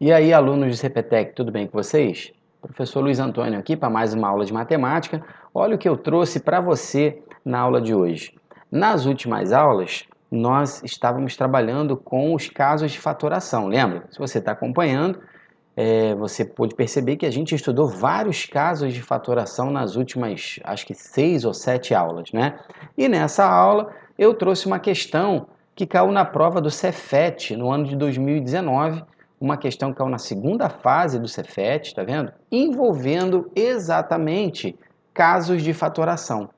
E aí, alunos de CPTEC, tudo bem com vocês? Professor Luiz Antônio aqui para mais uma aula de matemática. Olha o que eu trouxe para você na aula de hoje. Nas últimas aulas, nós estávamos trabalhando com os casos de fatoração, lembra? Se você está acompanhando, você pôde perceber que a gente estudou vários casos de fatoração nas últimas, acho que 6 ou 7 aulas, né? E nessa aula eu trouxe uma questão que caiu na prova do Cefet no ano de 2019, uma questão que caiu na segunda fase do Cefet, tá vendo? Envolvendo exatamente casos de fatoração.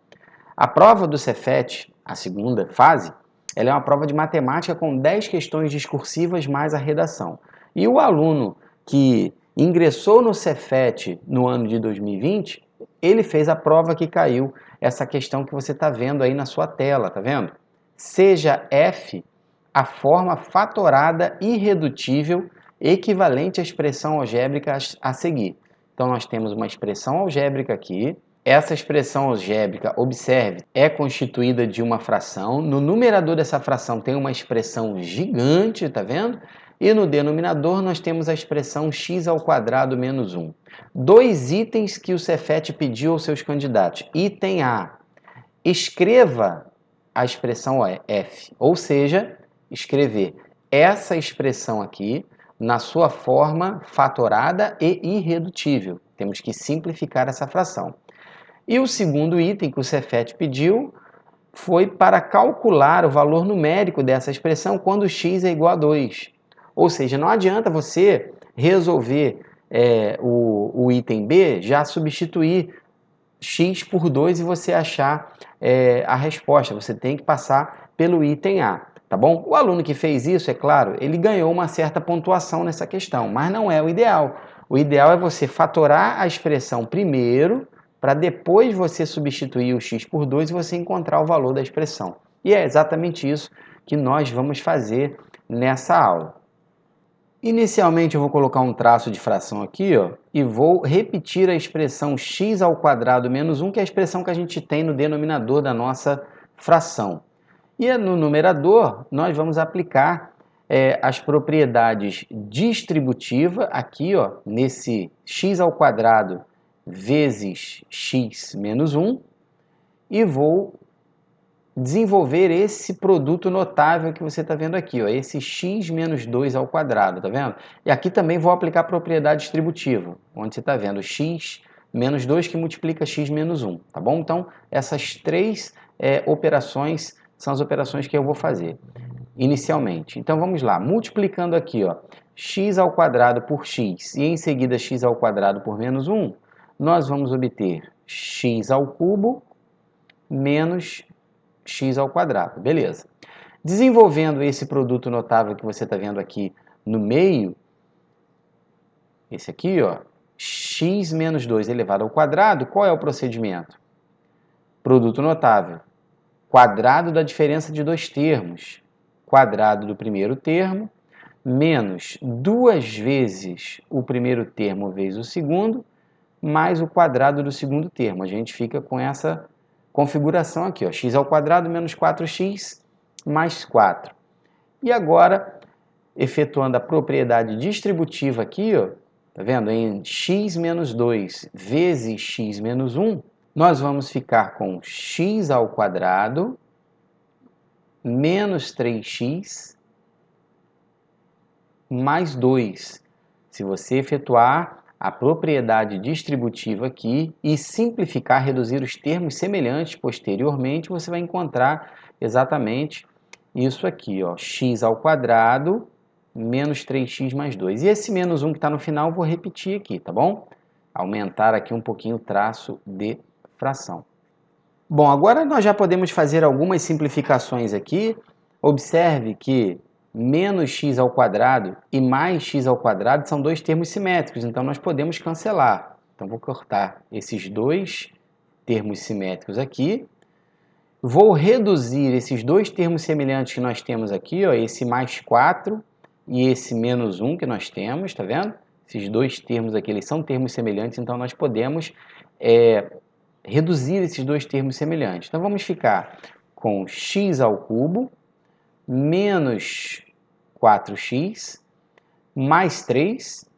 A prova do Cefet, a segunda fase, ela é uma prova de matemática com 10 questões discursivas mais a redação. E o aluno que ingressou no Cefet no ano de 2020, ele fez a prova que caiu, essa questão que você está vendo aí na sua tela, tá vendo? Seja f a forma fatorada irredutível equivalente à expressão algébrica a seguir. Então nós temos uma expressão algébrica aqui. Essa expressão algébrica, observe, é constituída de uma fração. No numerador dessa fração tem uma expressão gigante, tá vendo? E no denominador nós temos a expressão x ao quadrado menos 1. Dois itens que o Cefet pediu aos seus candidatos. Item A, escreva a expressão f, ou seja, escrever essa expressão aqui na sua forma fatorada e irredutível. Temos que simplificar essa fração. E o segundo item que o Cefet pediu foi para calcular o valor numérico dessa expressão quando x é igual a 2. Ou seja, não adianta você resolver o item B, já substituir x por 2 e você achar a resposta. Você tem que passar pelo item A, tá bom? O aluno que fez isso, é claro, ele ganhou uma certa pontuação nessa questão, mas não é o ideal. O ideal é você fatorar a expressão primeiro, para depois você substituir o x por 2 e você encontrar o valor da expressão. E é exatamente isso que nós vamos fazer nessa aula. Inicialmente eu vou colocar um traço de fração aqui, ó, e vou repetir a expressão x ao quadrado menos 1, que é a expressão que a gente tem no denominador da nossa fração. E no numerador nós vamos aplicar as propriedades distributivas aqui, ó, nesse x ao quadrado vezes x menos 1, e vou desenvolver esse produto notável que você está vendo aqui, ó, esse x menos 2 ao quadrado, tá vendo? E aqui também vou aplicar a propriedade distributiva, onde você está vendo x menos 2 que multiplica x menos 1, tá bom? Então, essas três operações são as operações que eu vou fazer inicialmente. Então, vamos lá, multiplicando aqui, ó, x ao quadrado por x e em seguida x ao quadrado por menos 1, nós vamos obter x ao cubo menos x ao quadrado, beleza. Desenvolvendo esse produto notável que você está vendo aqui no meio, esse aqui, ó, x menos 2 elevado ao quadrado, qual é o procedimento? Produto notável, quadrado da diferença de dois termos, quadrado do primeiro termo, menos 2 vezes o primeiro termo vezes o segundo, mais o quadrado do segundo termo. A gente fica com essa configuração aqui, ó, x ao quadrado menos 4x mais 4. E agora, efetuando a propriedade distributiva aqui, ó, tá vendo? Em x menos 2 vezes x menos 1, nós vamos ficar com x ao quadrado menos 3x mais 2. Se você efetuar a propriedade distributiva aqui e simplificar, reduzir os termos semelhantes posteriormente, você vai encontrar exatamente isso aqui, ó, x ao quadrado menos 3x mais 2. E esse menos 1 que está no final, eu vou repetir aqui, tá bom? Aumentar aqui um pouquinho o traço de fração. Bom, agora nós já podemos fazer algumas simplificações aqui. Observe que menos x ao quadrado e mais x ao quadrado são dois termos simétricos, então nós podemos cancelar. Então vou cortar esses dois termos simétricos aqui. Vou reduzir esses dois termos semelhantes que nós temos aqui, ó, esse mais 4 e esse menos 1 que nós temos, tá vendo? Esses dois termos aqui, eles são termos semelhantes, então nós podemos reduzir esses dois termos semelhantes. Então vamos ficar com x ao cubo menos 4x mais 3,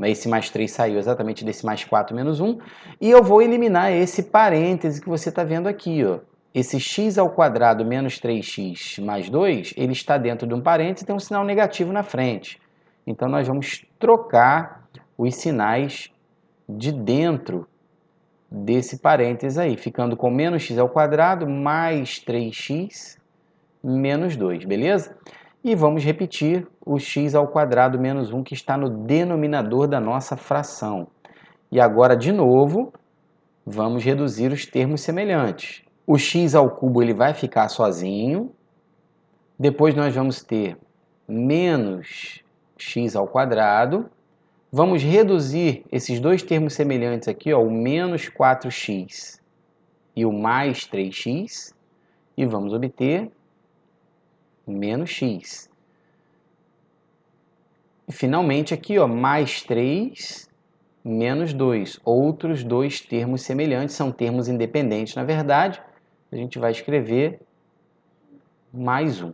esse mais 3 saiu exatamente desse mais 4 menos 1, e eu vou eliminar esse parêntese que você está vendo aqui, ó. Esse x ao quadrado menos 3x mais 2, ele está dentro de um parêntese e tem um sinal negativo na frente. Então, nós vamos trocar os sinais de dentro desse parêntese aí, ficando com menos x ao quadrado mais 3x menos 2, beleza? E vamos repetir o x ao quadrado menos 1 que está no denominador da nossa fração. E agora, de novo, vamos reduzir os termos semelhantes. O x ao cubo ele vai ficar sozinho. Depois nós vamos ter menos x ao quadrado. Vamos reduzir esses dois termos semelhantes aqui, ó, o menos 4x e o mais 3x. E vamos obter menos x. E finalmente aqui, ó, mais 3 menos 2. Outros dois termos semelhantes, são termos independentes, na verdade. A gente vai escrever mais 1.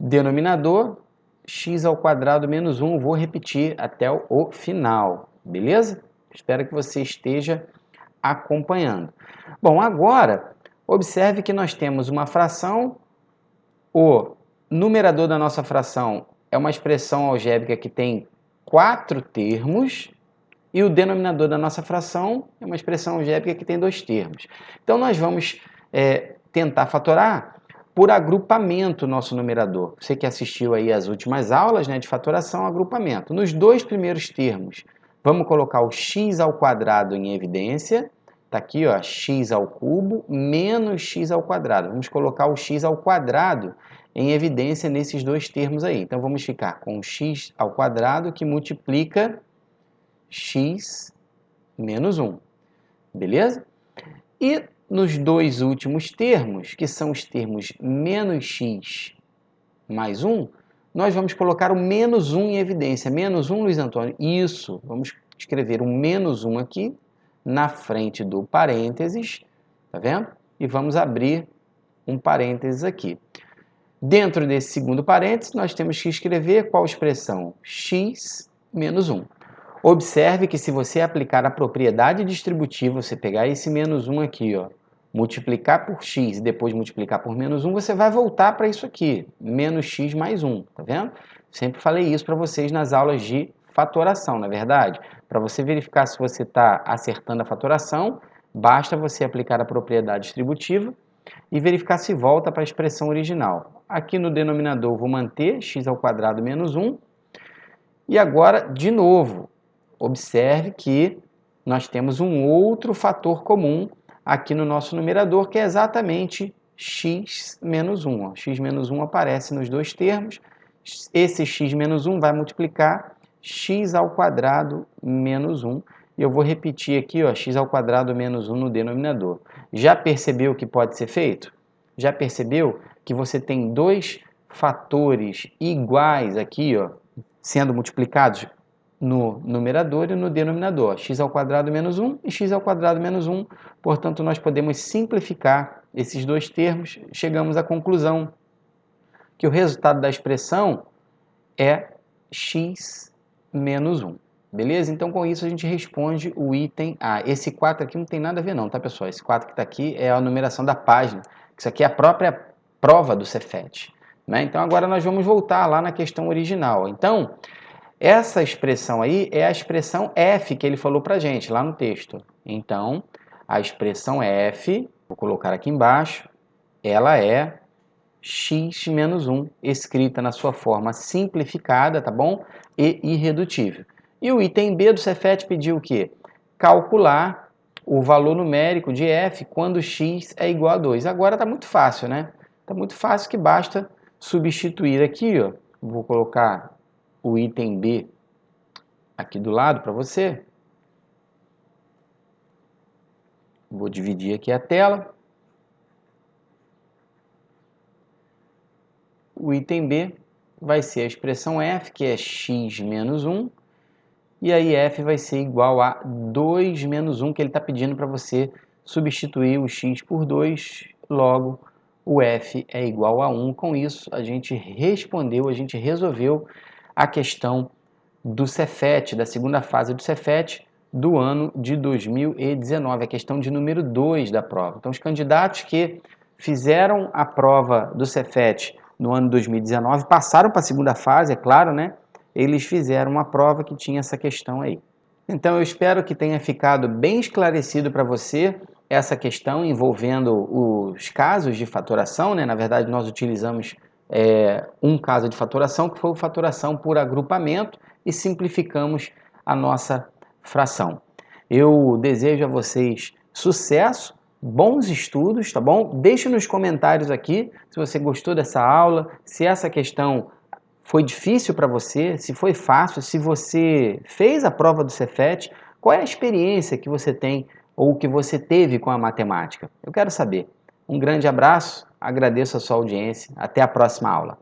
Denominador, x ao quadrado menos 1. Vou repetir até o final, beleza? Espero que você esteja acompanhando. Bom, agora, observe que nós temos uma fração. O numerador da nossa fração é uma expressão algébrica que tem 4 termos e o denominador da nossa fração é uma expressão algébrica que tem 2 termos. Então, nós vamos tentar fatorar por agrupamento o nosso numerador. Você que assistiu aí às últimas aulas, né, de fatoração, agrupamento. Nos dois primeiros termos, vamos colocar o x ao quadrado em evidência. Está aqui, ó, x ao cubo menos x ao quadrado. Vamos colocar o x ao quadrado em evidência nesses dois termos aí. Então, vamos ficar com x ao quadrado que multiplica x menos 1. Beleza? E nos dois últimos termos, que são os termos menos x mais 1, nós vamos colocar o menos 1 em evidência. Menos 1, Luiz Antônio? Isso. Vamos escrever um menos 1 aqui na frente do parênteses, tá vendo? E vamos abrir um parênteses aqui. Dentro desse segundo parênteses, nós temos que escrever qual expressão? X menos 1. Observe que se você aplicar a propriedade distributiva, você pegar esse menos 1 aqui, ó, multiplicar por x e depois multiplicar por menos 1, você vai voltar para isso aqui, menos x mais 1, tá vendo? Sempre falei isso para vocês nas aulas de fatoração, na verdade. Para você verificar se você está acertando a fatoração, basta você aplicar a propriedade distributiva e verificar se volta para a expressão original. Aqui no denominador vou manter x ao quadrado menos 1. E agora, de novo, observe que nós temos um outro fator comum aqui no nosso numerador, que é exatamente x menos 1. Ó. X menos 1 aparece nos dois termos. Esse x menos 1 vai multiplicar x ao quadrado menos 1. E eu vou repetir aqui, ó, x ao quadrado menos 1 no denominador. Já percebeu o que pode ser feito? Já percebeu que você tem dois fatores iguais aqui, ó, sendo multiplicados no numerador e no denominador, x ao quadrado menos 1 e x ao quadrado menos 1. Portanto, nós podemos simplificar esses dois termos. Chegamos à conclusão que o resultado da expressão é x menos 1. Beleza? Então, com isso, a gente responde o item A. Esse 4 aqui não tem nada a ver não, tá, pessoal? Esse 4 que está aqui é a numeração da página. Isso aqui é a própria prova do Cefet. Né? Então, agora nós vamos voltar lá na questão original. Então, essa expressão aí é a expressão f que ele falou para a gente lá no texto. Então, a expressão f, vou colocar aqui embaixo, ela é x menos 1, escrita na sua forma simplificada, tá bom? E irredutível. E o item B do Cefet pediu o quê? Calcular o valor numérico de f quando x é igual a 2. Agora está muito fácil, né? Está muito fácil que basta substituir aqui, ó. Vou colocar o item B aqui do lado para você. Vou dividir aqui a tela. O item B vai ser a expressão f, que é x menos 1. E aí f vai ser igual a 2 menos 1, que ele está pedindo para você substituir o x por 2. Logo, o F é igual a 1. Com isso, a gente resolveu a questão do Cefet, da segunda fase do Cefet do ano de 2019, a questão de número 2 da prova. Então, os candidatos que fizeram a prova do Cefet no ano de 2019, passaram para a segunda fase, é claro, né? Eles fizeram uma prova que tinha essa questão aí. Então, eu espero que tenha ficado bem esclarecido para você essa questão envolvendo os casos de fatoração, né? Na verdade, nós utilizamos um caso de fatoração, que foi a fatoração por agrupamento, e simplificamos a nossa fração. Eu desejo a vocês sucesso, bons estudos, tá bom? Deixe nos comentários aqui se você gostou dessa aula, se essa questão foi difícil para você, se foi fácil, se você fez a prova do Cefet, qual é a experiência que você tem ou que você teve com a matemática? Eu quero saber. Um grande abraço, agradeço a sua audiência, até a próxima aula.